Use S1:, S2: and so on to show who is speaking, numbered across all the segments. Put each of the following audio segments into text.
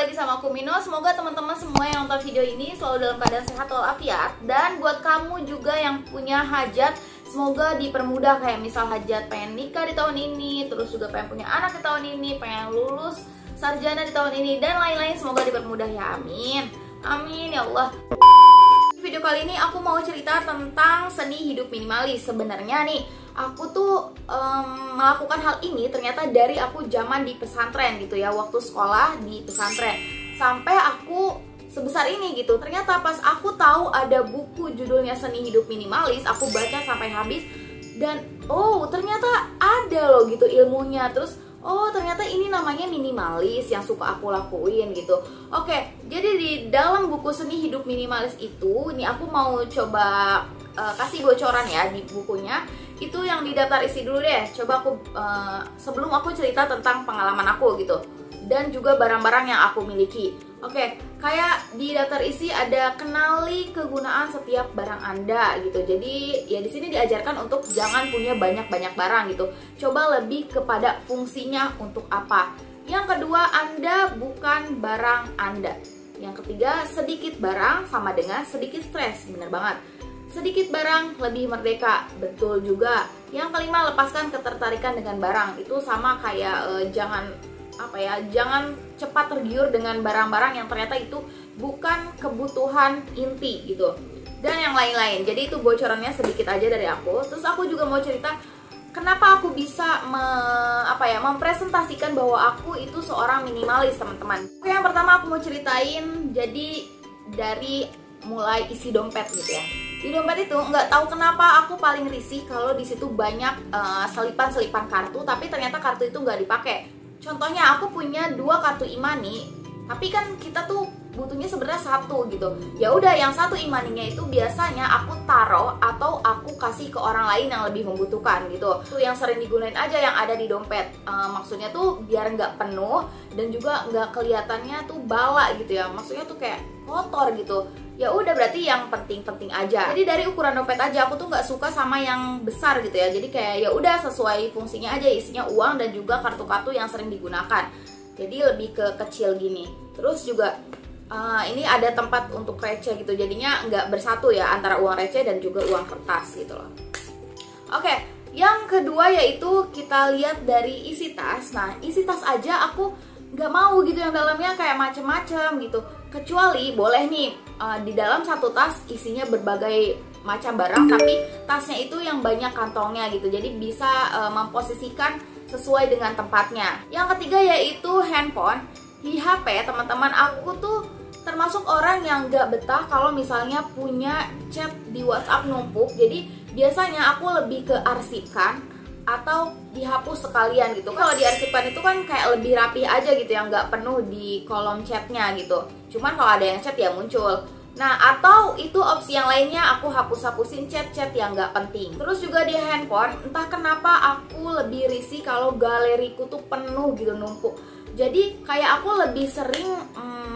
S1: kembali lagi sama aku Mino. Semoga teman-teman semua yang nonton video ini selalu dalam keadaan sehat walafiat. Dan buat kamu juga yang punya hajat, semoga dipermudah. Kayak misal hajat pengen nikah di tahun ini, terus juga pengen punya anak di tahun ini, pengen lulus sarjana di tahun ini, dan lain-lain. Semoga dipermudah ya, amin. Amin ya Allah. Di video kali ini aku mau cerita tentang seni hidup minimalis. Sebenarnya nih, aku tuh melakukan hal ini ternyata dari aku zaman di pesantren gitu ya, waktu sekolah di pesantren sampai aku sebesar ini gitu. Ternyata pas aku tahu ada buku judulnya Seni Hidup Minimalis, aku baca sampai habis dan oh ternyata ada loh gitu ilmunya. Terus oh ternyata ini namanya minimalis yang suka aku lakuin gitu. Oke, jadi di dalam buku Seni Hidup Minimalis itu, ini aku mau coba kasih bocoran ya di bukunya. Itu yang di daftar isi dulu deh. Coba aku sebelum aku cerita tentang pengalaman aku gitu, dan juga barang-barang yang aku miliki. Oke, kayak di daftar isi ada kenali kegunaan setiap barang Anda gitu. Jadi ya di sini diajarkan untuk jangan punya banyak-banyak barang gitu. Coba lebih kepada fungsinya untuk apa. Yang kedua, Anda bukan barang Anda. Yang ketiga, sedikit barang sama dengan sedikit stres. Bener banget. Sedikit barang lebih merdeka, betul juga. Yang kelima, lepaskan ketertarikan dengan barang. Itu sama kayak jangan cepat tergiur dengan barang-barang yang ternyata itu bukan kebutuhan inti gitu. Dan yang lain-lain. Jadi itu bocorannya sedikit aja dari aku. Terus aku juga mau cerita kenapa aku bisa mempresentasikan bahwa aku itu seorang minimalis, teman-teman. Oke, yang pertama aku mau ceritain jadi dari mulai isi dompet gitu ya. Di dompet itu nggak tahu kenapa aku paling risih kalau di situ banyak selipan-selipan kartu, tapi ternyata kartu itu nggak dipakai. Contohnya aku punya 2 kartu e-money, tapi kan kita tuh butuhnya sebenarnya 1 gitu. Ya udah, yang 1 e-money-nya itu biasanya aku taruh atau aku kasih ke orang lain yang lebih membutuhkan gitu. Tuh yang sering digunain aja yang ada di dompet. Maksudnya tuh biar nggak penuh dan juga nggak kelihatannya tuh bala gitu ya. Maksudnya tuh kayak kotor gitu. Ya udah, berarti yang penting-penting aja. Jadi dari ukuran dompet aja aku tuh nggak suka sama yang besar gitu ya. Jadi kayak ya udah sesuai fungsinya aja, isinya uang dan juga kartu-kartu yang sering digunakan. Jadi lebih ke kecil gini. Terus juga ini ada tempat untuk receh gitu. Jadinya nggak bersatu ya antara uang receh dan juga uang kertas gitu loh. Oke, yang kedua yaitu kita lihat dari isi tas. Nah, isi tas aja aku nggak mau gitu yang dalamnya kayak macem-macem gitu. Kecuali boleh nih di dalam satu tas isinya berbagai macam barang, tapi tasnya itu yang banyak kantongnya gitu. Jadi bisa memposisikan sesuai dengan tempatnya. Yang ketiga yaitu handphone. Di HP teman-teman, aku tuh termasuk orang yang nggak betah kalau misalnya punya chat di WhatsApp numpuk. Jadi biasanya aku lebih ke arsipkan atau dihapus sekalian gitu. Kalau diarsipkan itu kan kayak lebih rapi aja gitu, yang nggak penuh di kolom chatnya gitu. Cuman kalau ada yang chat ya muncul. Nah, atau itu opsi yang lainnya, aku hapus-hapusin chat-chat yang nggak penting. Terus juga di handphone, entah kenapa aku lebih risih kalau galeriku tuh penuh gitu, numpuk. Jadi kayak aku lebih sering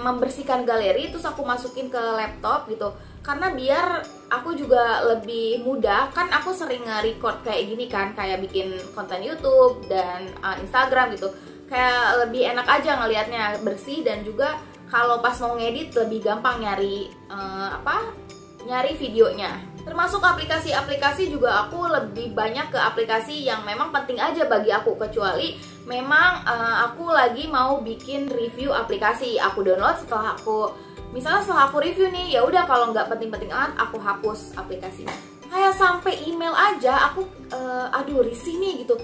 S1: membersihkan galeri, terus aku masukin ke laptop gitu. Karena biar aku juga lebih mudah, kan aku sering nge-record kayak gini kan, kayak bikin konten YouTube dan Instagram gitu. Kayak lebih enak aja ngelihatnya bersih, dan juga kalau pas mau ngedit lebih gampang nyari nyari videonya. Termasuk aplikasi-aplikasi juga aku lebih banyak ke aplikasi yang memang penting aja bagi aku, kecuali memang aku lagi mau bikin review aplikasi. Aku download setelah aku review nih, ya udah kalau nggak penting-penting amat aku hapus aplikasinya. Kayak sampai email aja aku aduh risih nih gitu.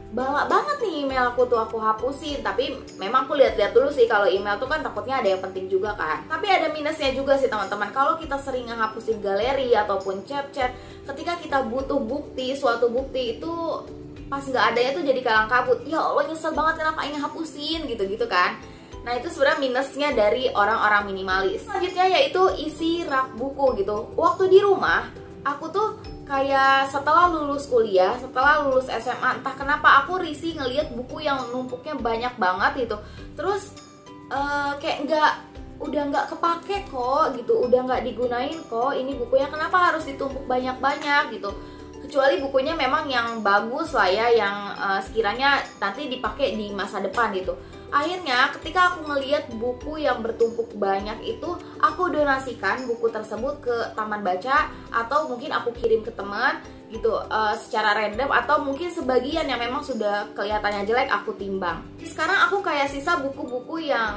S1: Balak banget nih email aku tuh aku hapusin. Tapi memang aku lihat-lihat dulu sih, kalau email tuh kan takutnya ada yang penting juga kan. Tapi ada minusnya juga sih teman-teman. Kalau kita sering ngehapusin galeri ataupun chat-chat, ketika kita butuh bukti, suatu bukti itu pas nggak adanya tuh jadi kalang kabut. Ya Allah, nyesel banget kenapa ini hapusin gitu-gitu kan. Nah, itu sebenarnya minusnya dari orang-orang minimalis. Selanjutnya yaitu isi rak buku gitu. Waktu di rumah, aku tuh kayak setelah lulus kuliah, setelah lulus SMA, entah kenapa aku risih ngelihat buku yang numpuknya banyak banget gitu. Terus kayak udah nggak kepake kok gitu, udah nggak digunain kok ini bukunya, kenapa harus ditumpuk banyak-banyak gitu. Kecuali bukunya memang yang bagus lah ya, yang sekiranya nanti dipakai di masa depan gitu. Akhirnya ketika aku ngeliat buku yang bertumpuk banyak itu, aku donasikan buku tersebut ke taman baca, atau mungkin aku kirim ke teman gitu secara random, atau mungkin sebagian yang memang sudah kelihatannya jelek aku timbang. Sekarang aku kayak sisa buku-buku yang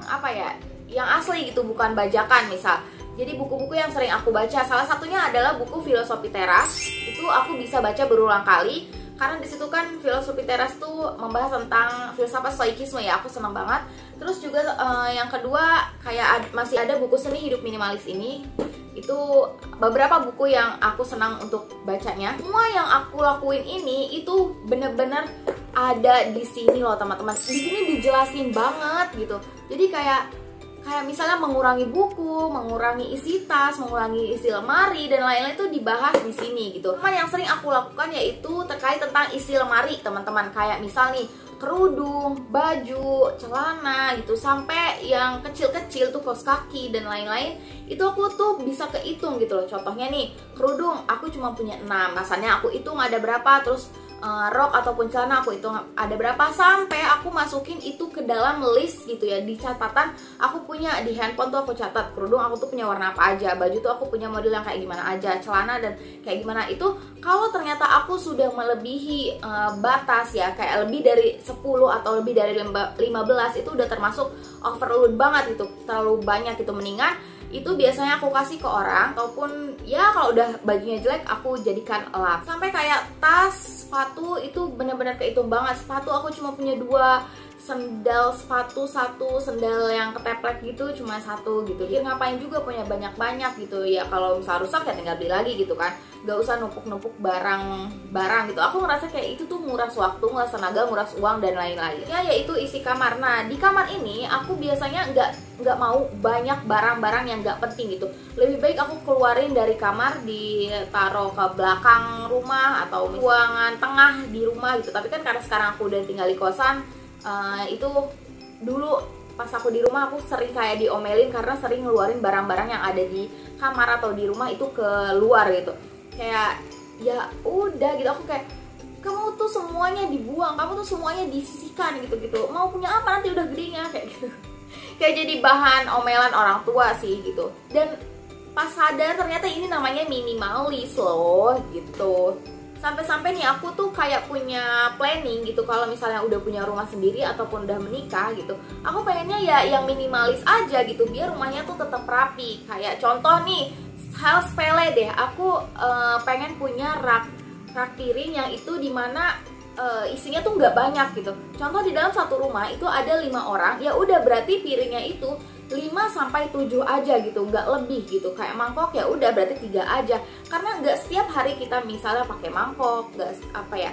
S1: apa ya, yang asli gitu, bukan bajakan misal. Jadi buku-buku yang sering aku baca, salah satunya adalah buku Filosofi Teras. Itu aku bisa baca berulang kali karena disitu kan Filosofi Teras tuh membahas tentang filsafat stoikisme ya, aku senang banget. Terus juga yang kedua kayak masih ada buku Seni Hidup Minimalis ini. Itu beberapa buku yang aku senang untuk bacanya. Semua yang aku lakuin ini itu bener-bener ada di sini loh teman-teman. Di sini dijelasin banget gitu. Jadi kayak misalnya mengurangi buku, mengurangi isi tas, mengurangi isi lemari dan lain-lain itu dibahas di sini gitu. Cuman yang sering aku lakukan yaitu terkait tentang isi lemari teman-teman. Kayak misal nih kerudung, baju, celana gitu, sampai yang kecil-kecil tuh kaos kaki dan lain-lain, itu aku tuh bisa kehitung gitu loh. Contohnya nih kerudung aku cuma punya 6, rasanya aku hitung ada berapa, terus rok ataupun celana aku hitung ada berapa, sampai aku masukin itu ke dalam list gitu ya, di catatan aku punya. Di handphone tuh aku catat kerudung aku tuh punya warna apa aja, baju tuh aku punya model yang kayak gimana aja, celana dan kayak gimana. Itu kalau ternyata aku sudah melebihi batas ya, kayak lebih dari 10 atau lebih dari 15, itu udah termasuk overload banget gitu, terlalu banyak gitu. Mendingan itu biasanya aku kasih ke orang, ataupun ya kalau udah bajunya jelek aku jadikan lap. Sampai kayak tas, sepatu itu bener-bener kehitung banget. Sepatu aku cuma punya 2, sendal sepatu 1, sendal yang keteplek gitu cuma 1 gitu. Ya ngapain juga punya banyak-banyak gitu ya, kalau misal rusak ya tinggal beli lagi gitu kan, gak usah numpuk-numpuk barang gitu. Aku ngerasa kayak itu tuh nguras waktu, nguras tenaga, nguras uang dan lain-lain ya. Yaitu isi kamar. Nah di kamar ini aku biasanya nggak mau banyak barang-barang yang nggak penting gitu. Lebih baik aku keluarin dari kamar, ditaruh ke belakang rumah atau ruangan tengah di rumah gitu. Tapi kan karena sekarang aku udah tinggal di kosan, itu dulu pas aku di rumah aku sering kayak diomelin karena sering ngeluarin barang-barang yang ada di kamar atau di rumah itu ke luar gitu. Kayak ya udah gitu, aku kayak kamu tuh semuanya dibuang, kamu tuh semuanya disisihkan gitu-gitu. Mau punya apa nanti udah gedenya kayak gitu. Kayak jadi bahan omelan orang tua sih gitu. Dan pas sadar ternyata ini namanya minimalis loh gitu. Sampai-sampai nih aku tuh kayak punya planning gitu, kalau misalnya udah punya rumah sendiri ataupun udah menikah gitu, aku pengennya ya yang minimalis aja gitu, biar rumahnya tuh tetap rapi. Kayak contoh nih, hal sepele deh, aku pengen punya rak piring yang itu dimana isinya tuh nggak banyak gitu. Contoh di dalam satu rumah itu ada 5 orang, ya udah berarti piringnya itu 5-7 aja gitu, nggak lebih gitu. Kayak mangkok ya udah berarti 3 aja, karena nggak setiap hari kita misalnya pakai mangkok, nggak apa ya,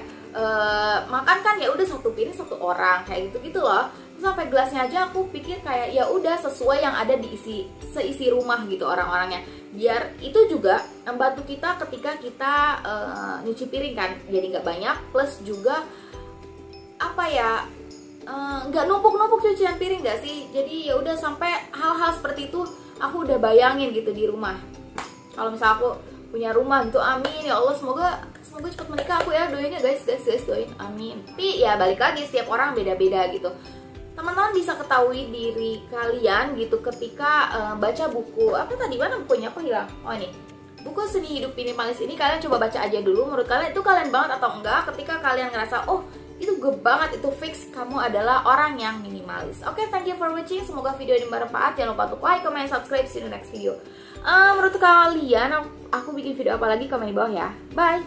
S1: makan kan ya udah 1 piring 1 orang kayak gitu loh. Sampai gelasnya aja aku pikir kayak ya udah sesuai yang ada di seisi rumah gitu orang-orangnya, biar itu juga membantu kita ketika kita nyuci piring kan, jadi nggak banyak, plus juga apa ya, nggak numpuk-numpuk cucian piring gak sih. Jadi ya udah, sampai hal-hal seperti itu aku udah bayangin gitu di rumah. Kalau misal aku punya rumah gitu, amin ya Allah, semoga cepet menikah aku ya, doainnya guys doain, amin. Tapi ya balik lagi, setiap orang beda-beda gitu. Teman-teman bisa ketahui diri kalian gitu ketika baca buku apa tadi, mana bukunya aku hilang, oh ini buku Seni Hidup Minimalis ini. Kalian coba baca aja dulu, menurut kalian itu kalian banget atau enggak. Ketika kalian ngerasa oh itu gue banget, itu fix kamu adalah orang yang minimalis. Oke, thank you for watching, semoga video ini bermanfaat. Jangan lupa untuk like, comment, subscribe, see you in the next video. Menurut kalian aku bikin video apa lagi, komen di bawah ya. Bye.